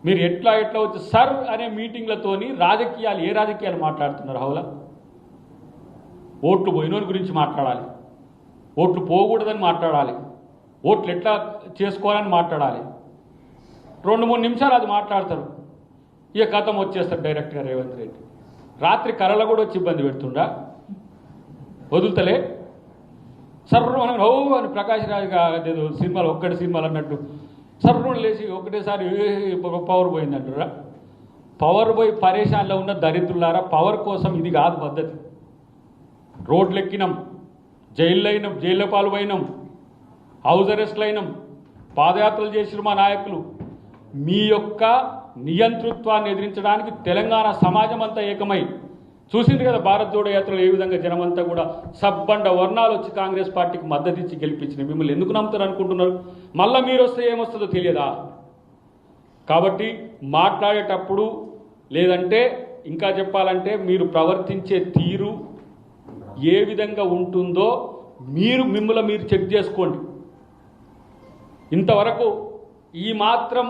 మీరు ఎట్లా వచ్చి సర్ అనే మీటింగ్లతోని రాజకీయాలు ఏ రాజకీయాలు మాట్లాడుతున్నారు? హౌలా ఓట్లు పోయినోని గురించి మాట్లాడాలి, ఓట్లు పోకూడదని మాట్లాడాలి, ఓట్లు ఎట్లా చేసుకోవాలని మాట్లాడాలి. 2-3 నిమిషాలు అది మాట్లాడతారు, ఇక కథం వచ్చేస్తారు డైరెక్ట్గా రేవంత్ రెడ్డి. రాత్రి కళలో కూడా వచ్చి ఇబ్బంది పెడుతుండా, వదులుతలే సర్రు అని ఓ అని ప్రకాష్ రాజ్ ఏదో సినిమాలు ఒక్కటి సినిమాలు అన్నట్టు సర్రు లేచి ఒకటేసారి పవర్ పోయిందంటారా? పవర్ పోయి పరేషాన్లో ఉన్న దరిద్రులారా, పవర్ కోసం ఇది కాదు పద్ధతి. రోడ్లు ఎక్కినాం, జైల్లో అయినాం, జైల్లో పాల్పోయినాం, హౌస్ అరెస్ట్లు అయినాం, పాదయాత్రలు చేసిన మా నాయకులు. మీ యొక్క నియంతృత్వాన్ని ఎదిరించడానికి తెలంగాణ సమాజం అంతా ఏకమై చూసింది కదా. భారత్ జోడో యాత్రలో ఏ విధంగా జనమంతా కూడా సబ్బండ వర్ణాలు వచ్చి కాంగ్రెస్ పార్టీకి మద్దతు ఇచ్చి గెలిపించినాయి. మిమ్మల్ని ఎందుకు నమ్ముతారు అనుకుంటున్నారు? మళ్ళీ మీరు వస్తే ఏమొస్తుందో తెలియదా? కాబట్టి మాట్లాడేటప్పుడు లేదంటే ఇంకా చెప్పాలంటే మీరు ప్రవర్తించే తీరు ఏ విధంగా ఉంటుందో మిమ్మల్ని మీరు చెక్ చేసుకోండి. ఇంతవరకు ఈ మాత్రం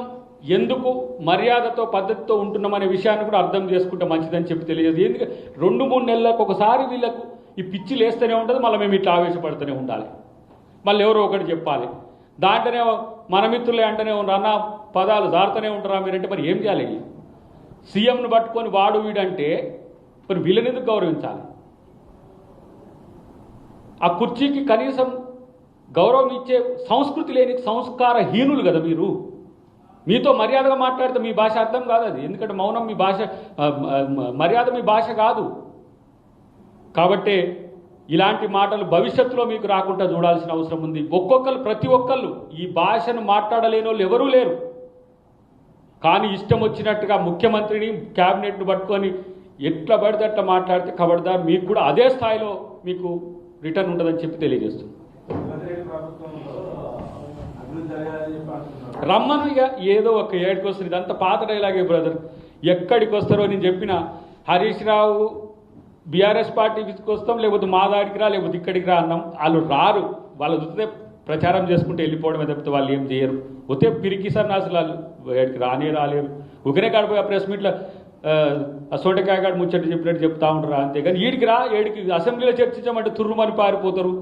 ఎందుకు మర్యాదతో పద్ధతితో ఉంటున్నామనే విషయాన్ని కూడా అర్థం చేసుకుంటే మంచిదని చెప్పి తెలియదు. ఎందుకంటే 2-3 నెలలకు ఒకసారి వీళ్ళకు ఈ పిచ్చి లేస్తూనే ఉంటుంది, మళ్ళీ మేము ఇట్లా ఆవేశపడుతూనే ఉండాలి, మళ్ళీ ఎవరో ఒకటి చెప్పాలి. దాంట్లోనే మన మిత్రులే అంటేనే అన్న పదాలు జారుతూనే ఉంటారా మీరంటే మరి ఏం చేయాలి? సీఎంను పట్టుకొని వాడు వీడంటే మరి వీళ్ళని ఎందుకు గౌరవించాలి? ఆ కుర్చీకి కనీసం గౌరవం ఇచ్చే సంస్కృతి లేని సంస్కారహీనులు కదా మీరు. మీతో మర్యాదగా మాట్లాడితే మీ భాష అర్థం కాదు అది, ఎందుకంటే మౌనం మీ భాష, మర్యాద మీ భాష కాదు. కాబట్టి ఇలాంటి మాటలు భవిష్యత్తులో మీకు రాకుండా చూడాల్సిన అవసరం ఉంది. ప్రతి ఒక్కళ్ళు ఈ భాషను మాట్లాడలేని వాళ్ళు ఎవరూ లేరు. కానీ ఇష్టం వచ్చినట్టుగా ముఖ్యమంత్రిని క్యాబినెట్ను పట్టుకొని ఎట్లా పడితే అట్లా మాట్లాడితే ఖబర్దార్ మీకు కూడా అదే స్థాయిలో మీకు రిటర్న్ ఉంటుందని చెప్పి తెలియజేస్తుంది. రమ్మను ఇక ఏదో ఒక ఏడుకి వస్తుంది. ఇదంతా పాత డైలాగే బ్రదర్. ఎక్కడికి వస్తారో నేను చెప్పిన హరీష్ రావు బీఆర్ఎస్ పార్టీకి వస్తాం, లేకపోతే మా దాడికి రా, లేకపోతే ఇక్కడికి రా అన్నాం. వాళ్ళు రారు, వాళ్ళు వస్తే ప్రచారం చేసుకుంటే వెళ్ళిపోవడమే తప్పితే వాళ్ళు ఏం చేయరు. వస్తే పిరికి సన్నాసులు వాళ్ళు ఏడికి రాలేరు. ఒకనే కాడిపోయి ప్రెస్ మీట్లో సోటకాయ కాడ ముచ్చట్టు చెప్పినట్టు చెప్తా ఉంటారు అంతేగాని ఈడికి రా, ఏడికి అసెంబ్లీలో చర్చించమంటే తుర్రుమని పారిపోతారు.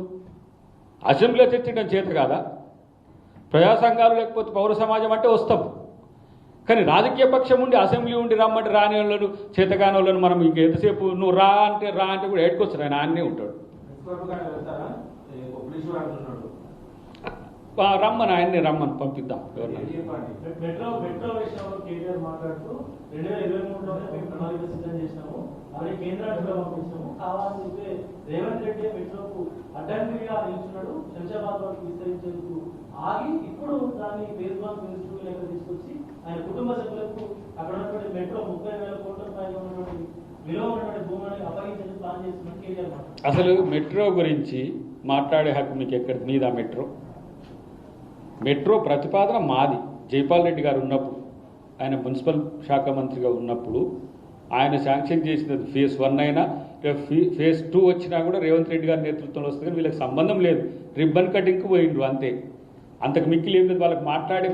అసెంబ్లీలో చర్చించడం చేత కాదా? ప్రజా సంఘాలు లేకపోతే పౌర సమాజం అంటే వస్తాం, కానీ రాజకీయ పక్షం ఉండి అసెంబ్లీ ఉండి రమ్మంటే రాని వాళ్ళను చేతగాని వాళ్ళను మనం ఇంక ఎంతసేపు నువ్వు రా అంటే కూడా ఏడుకొస్తారు. ఆయన ఆయనే ఉంటాడు. రమ్మని ఆయన్ని రమ్మని పంపిద్దాం. మెట్రో విషయంలో కేటీఆర్ మాట్లాడుతూ 2023లోనే మేము ప్రణాళిక సిద్ధం చేసినాము, అలాగే కేంద్రానికి కూడా పంపించాము, కావాలని చెప్పి రేవంత్ రెడ్డి మెట్రోకు అడ్డంకిగా నిలుచున్నాడు, శంషాబాద్ వరకు విస్తరించేందుకు ఆగి ఇప్పుడు దాన్ని ఫేజ్ 1 ఫేజ్ 2 లెక్క తీసుకొచ్చి ఆయన కుటుంబ సభ్యులకు అక్కడ ఉన్నటువంటి మెట్రో 30,000 కోట్ల రూపాయలు ఉన్నటువంటి విలువ ఉన్నటువంటి భూములను అప్పగించేందుకు ప్లాన్ చేస్తున్నట్టు కేటీఆర్ మాట్లాడారు. అసలు మెట్రో గురించి మాట్లాడే హక్కు మీకు ఎక్కడ మీద? మెట్రో ప్రతిపాదన మాది. జైపాల్ రెడ్డి గారు ఉన్నప్పుడు, ఆయన మున్సిపల్ శాఖ మంత్రిగా ఉన్నప్పుడు ఆయన శాంక్షన్ చేసినది ఫేజ్ 1 అయినా ఫేజ్ 2 వచ్చినా కూడా రేవంత్ రెడ్డి గారి నేతృత్వంలో వస్తుంది. కానీ వీళ్ళకి సంబంధం లేదు, రిబ్బన్ కటింగ్కి పోయిండ్రు అంతే. అంతకు మిక్కిలి ఏం లేదు. వాళ్ళకి మాట్లాడే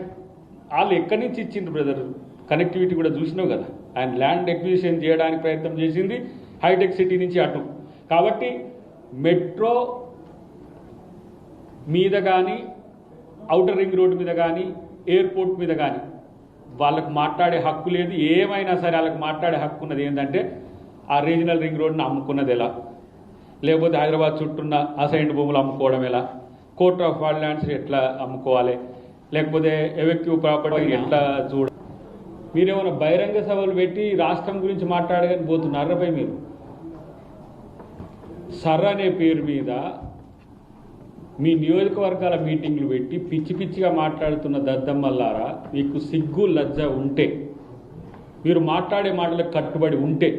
వాళ్ళు ఎక్కడి నుంచి ఇచ్చిండ్రు బ్రదర్? కనెక్టివిటీ కూడా చూసినావు కదా. ఆయన ల్యాండ్ ఎక్విజిషన్ చేయడానికి ప్రయత్నం చేసింది హైటెక్ సిటీ నుంచి అటు. కాబట్టి మెట్రో మీద కానీ, ఔటర్ రింగ్ రోడ్డు మీద కానీ, ఎయిర్పోర్ట్ మీద కానీ వాళ్ళకు మాట్లాడే హక్కు లేదు. ఏమైనా సరే వాళ్ళకి మాట్లాడే హక్కు ఉన్నది ఏంటంటే ఆ రీజనల్ రింగ్ రోడ్ని అమ్ముకున్నది ఎలా, లేకపోతే హైదరాబాద్ చుట్టూన్న అసైన్డ్ భూములు అమ్ముకోవడం ఎలా, కోర్ట్ ఆఫ్ వాల్డ్ ల్యాండ్స్ ఎట్లా అమ్ముకోవాలి, లేకపోతే ఎఫెక్టివ్ ప్రాపర్టీ ఎట్లా చూడ. మీరేమైనా బహిరంగ సభలు పెట్టి రాష్ట్రం గురించి మాట్లాడగానే పోతున్నారపై మీరు సర్ అనే పేరు మీద మీ నియోజకవర్గాల మీటింగ్లు పెట్టి పిచ్చి పిచ్చిగా మాట్లాడుతున్న దద్దమ్మల్లారా, మీకు సిగ్గు లజ్జ ఉంటే, మీరు మాట్లాడే మాటలకు కట్టుబడి ఉంటే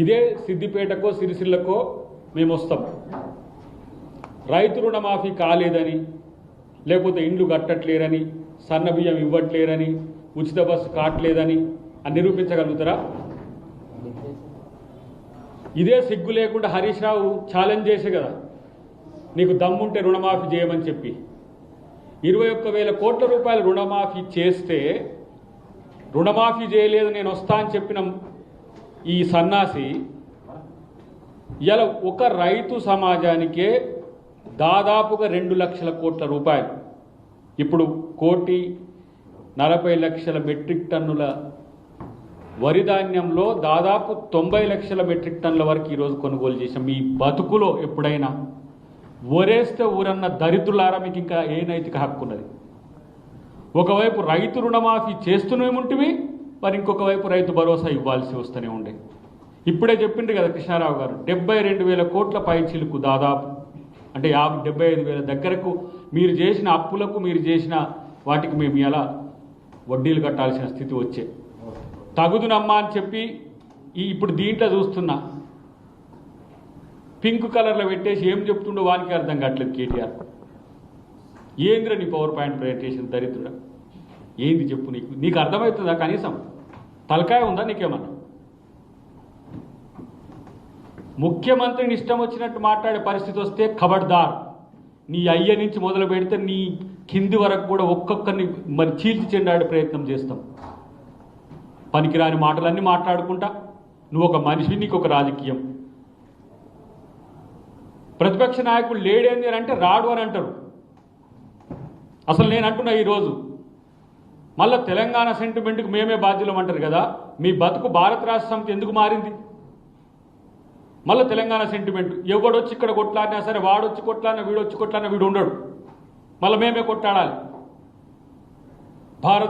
ఇదే సిద్దిపేటకో సిరిసిల్లకో మేము వస్తాం. రైతు రుణమాఫీ కాలేదని, లేకపోతే ఇండ్లు కట్టట్లేరని, సన్నబియ్యం ఇవ్వట్లేరని, ఉచిత బస్సు కావట్లేదని అని నిరూపించగలుగుతారా? ఇదే సిగ్గు లేకుండా హరీష్ రావు ఛాలెంజ్ చేసే కదా, నీకు దమ్ముంటే రుణమాఫీ చేయమని చెప్పి. 21,000 కోట్ల రూపాయలు రుణమాఫీ చేస్తే రుణమాఫీ చేయలేదు నేను వస్తా అని చెప్పిన ఈ సన్నాసి ఇలా ఒక రైతు సమాజానికే దాదాపుగా 2 లక్షల కోట్ల రూపాయలు, ఇప్పుడు 1,40,00,000 మెట్రిక్ టన్నుల వరి ధాన్యంలో దాదాపు 90 లక్షల మెట్రిక్ టన్నుల వరకు ఈరోజు కొనుగోలు చేసాం. మీ బతుకులో ఎప్పుడైనా ఒరేస్తే ఊరన్న దరిద్రులారా మీకు ఇంకా ఏ నైతిక హక్కు ఉన్నది? ఒకవైపు రైతు రుణమాఫీ చేస్తూనే ఉంటివి, మరి ఇంకొక వైపు రైతు భరోసా ఇవ్వాల్సి వస్తూనే ఉండే. ఇప్పుడే చెప్పిండ్రు కదా కృష్ణారావు గారు, 72,000 కోట్ల పైచిలుకు దాదాపు, అంటే 75,000 దగ్గరకు మీరు చేసిన అప్పులకు మీరు చేసిన వాటికి మేము ఎలా వడ్డీలు కట్టాల్సిన స్థితి వచ్చే తగుదునమ్మా అని చెప్పి ఇప్పుడు దీంట్లో చూస్తున్నా పింక్ కలర్లో పెట్టేసి ఏం చెప్తుండో వానికి అర్థం కావట్లేదు కేటీఆర్. ఏంద్ర నీ పవర్ పాయింట్ ప్రజెంటేషన్ దరిద్రుడా, ఏంది చెప్పు, నీకు అర్థమవుతుందా? కనీసం తలకాయ ఉందా నీకేమన్నా? ముఖ్యమంత్రిని ఇష్టం వచ్చినట్టు మాట్లాడే పరిస్థితి వస్తే ఖబర్దార్, నీ అయ్య నుంచి మొదలు పెడితే నీ కింది వరకు కూడా ఒక్కొక్కరిని మరి చీల్చి చెండాడే ప్రయత్నం చేస్తాం. పనికిరాని మాటలన్నీ మాట్లాడుకుంటా నువ్వు ఒక మనిషి, నీకు ఒక రాజకీయం. ప్రతిపక్ష నాయకుడు లేడేంది అని అంటే రాడు అని అంటారు. అసలు నేను అంటున్నా ఈరోజు మళ్ళీ తెలంగాణ సెంటిమెంట్కి మేమే బాధ్యులం అంటారు కదా. మీ బతుకు భారత రాష్ట్ర సమితి ఎందుకు మారింది? మళ్ళీ తెలంగాణ సెంటిమెంట్, ఎవడొచ్చి ఇక్కడ కొట్లాడినా సరే, వాడొచ్చి కొట్లాడినా వీడొచ్చి కొట్లాడినా వీడు ఉండడు, మళ్ళీ మేమే కొట్లాడాలి. భారత